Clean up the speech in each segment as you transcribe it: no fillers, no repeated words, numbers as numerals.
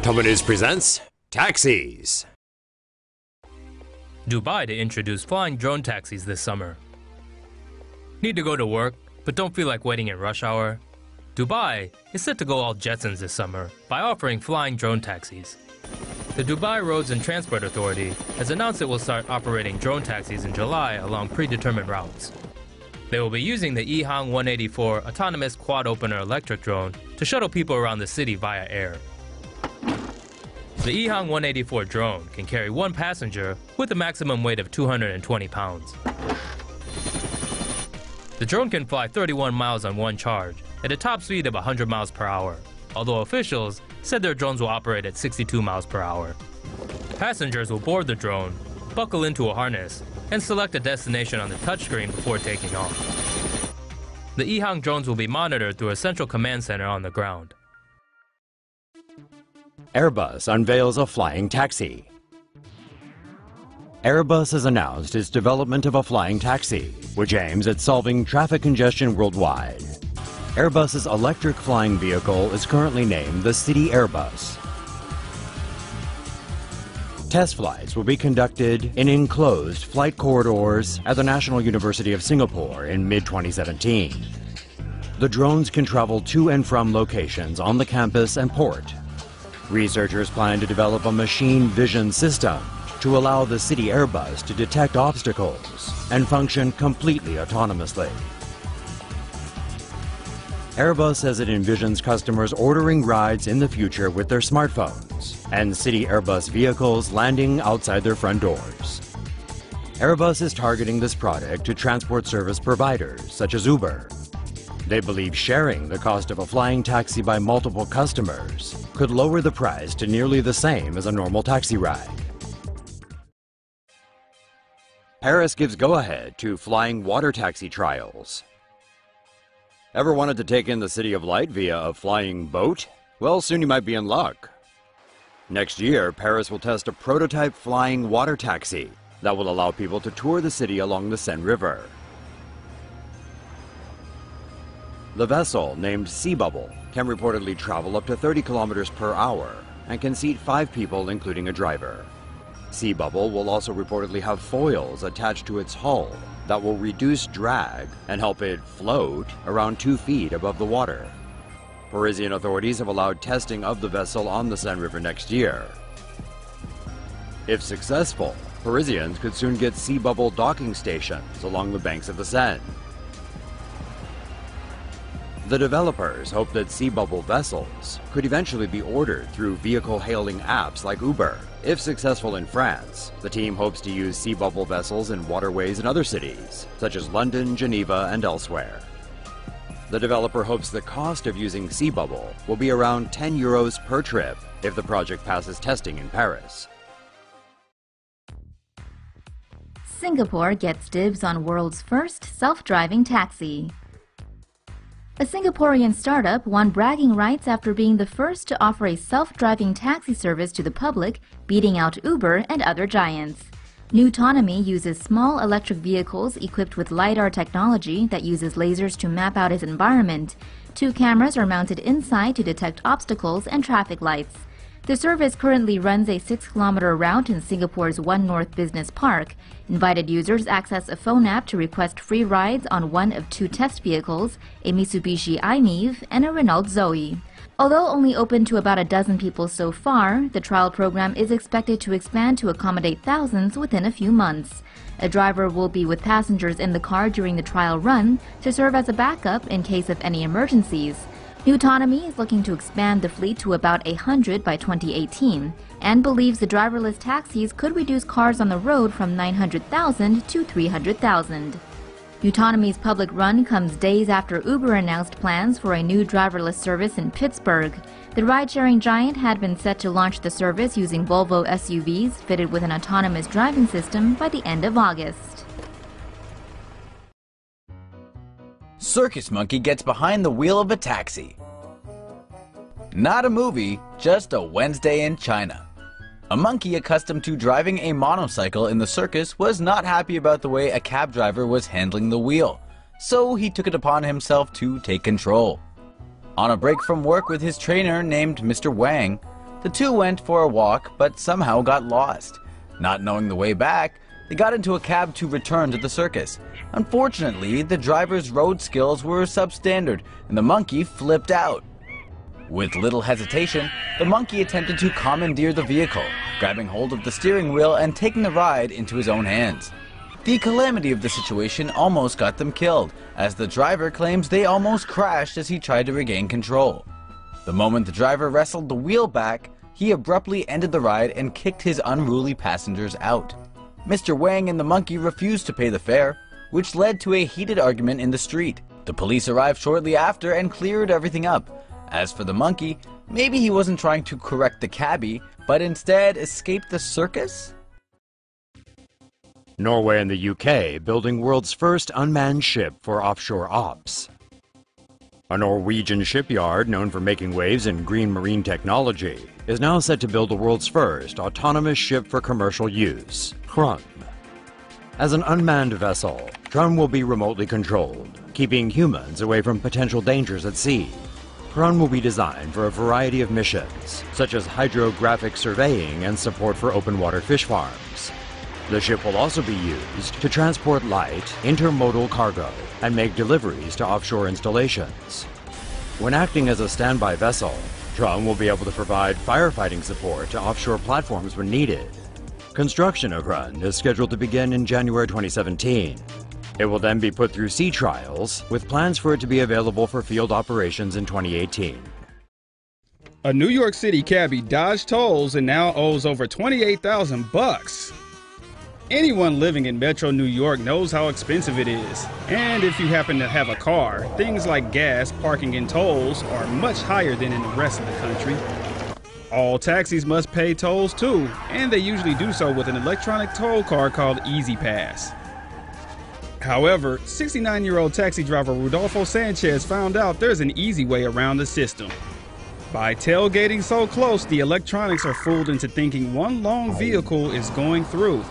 TomoNews presents Taxis. Dubai to introduce flying drone taxis this summer. Need to go to work, but don't feel like waiting in rush hour? Dubai is set to go all Jetsons this summer by offering flying drone taxis. The Dubai Roads and Transport Authority has announced it will start operating drone taxis in July along predetermined routes. They will be using the EHang 184 autonomous quad-opener electric drone to shuttle people around the city via air. The EHang 184 drone can carry one passenger with a maximum weight of 220 pounds. The drone can fly 31 miles on one charge at a top speed of 100 miles per hour, although officials said their drones will operate at 62 miles per hour. Passengers will board the drone, buckle into a harness, and select a destination on the touchscreen before taking off. The EHang drones will be monitored through a central command center on the ground. Airbus unveils a flying taxi. Airbus has announced its development of a flying taxi, which aims at solving traffic congestion worldwide. Airbus's electric flying vehicle is currently named the City Airbus. Test flights will be conducted in enclosed flight corridors at the National University of Singapore in mid-2017. The drones can travel to and from locations on the campus and port. Researchers plan to develop a machine vision system to allow the City Airbus to detect obstacles and function completely autonomously. Airbus says it envisions customers ordering rides in the future with their smartphones and City Airbus vehicles landing outside their front doors. Airbus is targeting this product to transport service providers such as Uber. They believe sharing the cost of a flying taxi by multiple customers could lower the price to nearly the same as a normal taxi ride. Paris gives go-ahead to flying water taxi trials. Ever wanted to take in the City of Light via a flying boat? Well, soon you might be in luck. Next year, Paris will test a prototype flying water taxi that will allow people to tour the city along the Seine River. The vessel, named Sea Bubble, can reportedly travel up to 30 kilometers per hour and can seat 5 people, including a driver. Sea Bubble will also reportedly have foils attached to its hull that will reduce drag and help it float around 2 feet above the water. Parisian authorities have allowed testing of the vessel on the Seine River next year. If successful, Parisians could soon get Sea Bubble docking stations along the banks of the Seine. The developers hope that Sea Bubble vessels could eventually be ordered through vehicle hailing apps like Uber. If successful in France, the team hopes to use Sea Bubble vessels in waterways in other cities, such as London, Geneva, and elsewhere. The developer hopes the cost of using Sea Bubble will be around €10 per trip if the project passes testing in Paris. Singapore gets dibs on world's first self-driving taxi. A Singaporean startup won bragging rights after being the first to offer a self-driving taxi service to the public, beating out Uber and other giants. Autonomy uses small electric vehicles equipped with LiDAR technology that uses lasers to map out its environment. 2 cameras are mounted inside to detect obstacles and traffic lights. The service currently runs a 6-kilometer route in Singapore's One North Business Park. Invited users access a phone app to request free rides on one of 2 test vehicles, a Mitsubishi i-MiEV and a Renault Zoe. Although only open to about a dozen people so far, the trial program is expected to expand to accommodate thousands within a few months. A driver will be with passengers in the car during the trial run to serve as a backup in case of any emergencies. Autonomy is looking to expand the fleet to about 100 by 2018 and believes the driverless taxis could reduce cars on the road from 900,000 to 300,000. Autonomy's public run comes days after Uber announced plans for a new driverless service in Pittsburgh. The ride-sharing giant had been set to launch the service using Volvo SUVs fitted with an autonomous driving system by the end of August. Circus monkey gets behind the wheel of a taxi. Not a movie, just a Wednesday in China. A monkey accustomed to driving a monocycle in the circus was not happy about the way a cab driver was handling the wheel, so he took it upon himself to take control. On a break from work with his trainer named Mr. Wang, The two went for a walk, but somehow got lost. Not knowing the way back, they got into a cab to return to the circus. Unfortunately, the driver's road skills were substandard, and the monkey flipped out. With little hesitation, the monkey attempted to commandeer the vehicle, grabbing hold of the steering wheel and taking the ride into his own hands. The calamity of the situation almost got them killed, as the driver claims they almost crashed as he tried to regain control. The moment the driver wrestled the wheel back, he abruptly ended the ride and kicked his unruly passengers out. Mr. Wang and the monkey refused to pay the fare, which led to a heated argument in the street. The police arrived shortly after and cleared everything up. As for the monkey, maybe he wasn't trying to correct the cabbie, but instead escaped the circus? Norway and the UK building world's first unmanned ship for offshore ops. A Norwegian shipyard known for making waves in green marine technology is now set to build the world's first autonomous ship for commercial use, Krun. As an unmanned vessel, Krun will be remotely controlled, keeping humans away from potential dangers at sea. Krun will be designed for a variety of missions, such as hydrographic surveying and support for open water fish farms. The ship will also be used to transport light, intermodal cargo and make deliveries to offshore installations. When acting as a standby vessel, Krun will be able to provide firefighting support to offshore platforms when needed. Construction of Krun is scheduled to begin in January 2017. It will then be put through sea trials, with plans for it to be available for field operations in 2018. A New York City cabbie dodged tolls and now owes over $28,000. Anyone living in Metro New York knows how expensive it is. And if you happen to have a car, things like gas, parking, and tolls are much higher than in the rest of the country. All taxis must pay tolls too, and they usually do so with an electronic toll card called Easy Pass. However, 69-year-old taxi driver Rodolfo Sanchez found out there's an easy way around the system. By tailgating so close, the electronics are fooled into thinking one long vehicle is going through.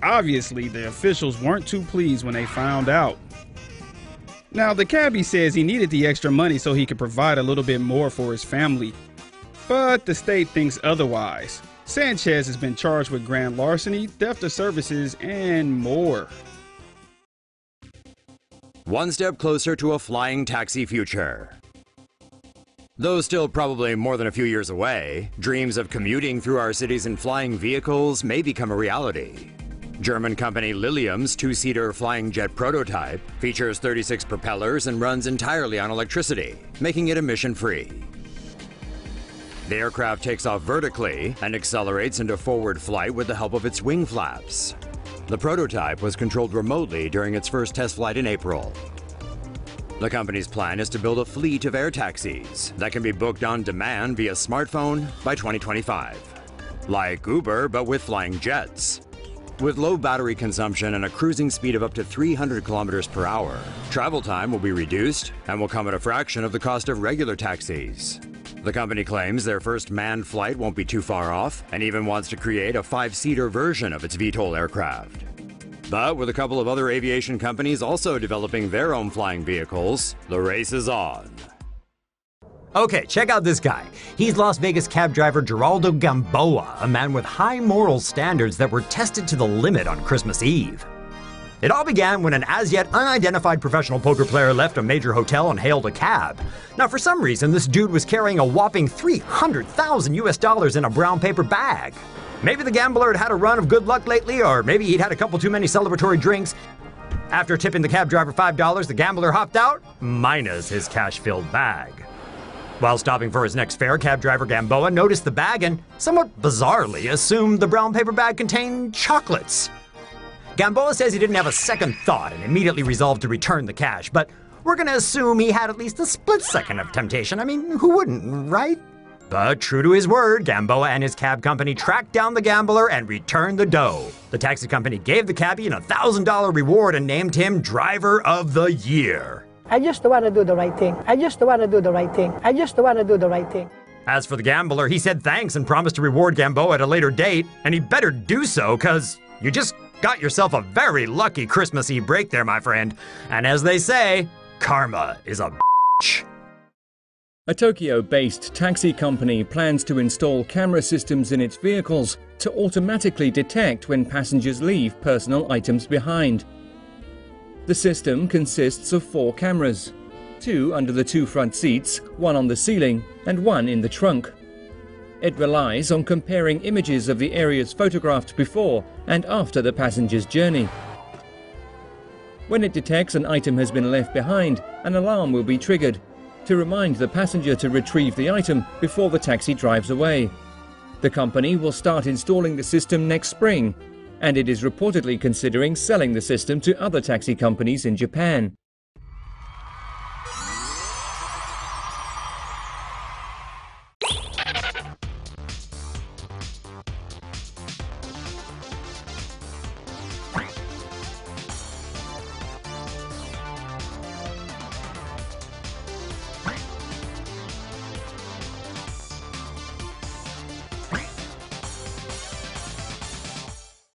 Obviously, the officials weren't too pleased when they found out. Now, the cabbie says he needed the extra money so he could provide a little bit more for his family. But the state thinks otherwise. Sanchez has been charged with grand larceny, theft of services, and more. One step closer to a flying taxi future. Though still probably more than a few years away, dreams of commuting through our cities in flying vehicles may become a reality. German company Lilium's two-seater flying jet prototype features 36 propellers and runs entirely on electricity, making it emission-free. The aircraft takes off vertically and accelerates into forward flight with the help of its wing flaps. The prototype was controlled remotely during its first test flight in April. The company's plan is to build a fleet of air taxis that can be booked on demand via smartphone by 2025. Like Uber, but with flying jets. With low battery consumption and a cruising speed of up to 300 kilometers per hour, travel time will be reduced and will come at a fraction of the cost of regular taxis. The company claims their first manned flight won't be too far off and even wants to create a 5-seater version of its VTOL aircraft. But with a couple of other aviation companies also developing their own flying vehicles, the race is on. Okay, check out this guy. He's Las Vegas cab driver Geraldo Gamboa, a man with high moral standards that were tested to the limit on Christmas Eve. It all began when an as-yet unidentified professional poker player left a major hotel and hailed a cab. Now, for some reason, this dude was carrying a whopping $300,000 in a brown paper bag. Maybe the gambler had had a run of good luck lately, or maybe he'd had a couple too many celebratory drinks. After tipping the cab driver $5, the gambler hopped out, minus his cash-filled bag. While stopping for his next fare, cab driver Gamboa noticed the bag and, somewhat bizarrely, assumed the brown paper bag contained chocolates. Gamboa says he didn't have a second thought and immediately resolved to return the cash, but we're gonna assume he had at least a split second of temptation. I mean, who wouldn't, right? But true to his word, Gamboa and his cab company tracked down the gambler and returned the dough. The taxi company gave the cabbie an $1,000 reward and named him Driver of the Year. I just want to do the right thing. I just want to do the right thing. I just want to do the right thing. As for the gambler, he said thanks and promised to reward Gamboa at a later date, and he better do so, cause you just got yourself a very lucky Christmas Eve break there, my friend. And as they say, karma is a bitch. A Tokyo-based taxi company plans to install camera systems in its vehicles to automatically detect when passengers leave personal items behind. The system consists of 4 cameras, 2 under the 2 front seats, 1 on the ceiling, and 1 in the trunk. It relies on comparing images of the areas photographed before and after the passenger's journey. When it detects an item has been left behind, an alarm will be triggered to remind the passenger to retrieve the item before the taxi drives away. The company will start installing the system next spring, and it is reportedly considering selling the system to other taxi companies in Japan.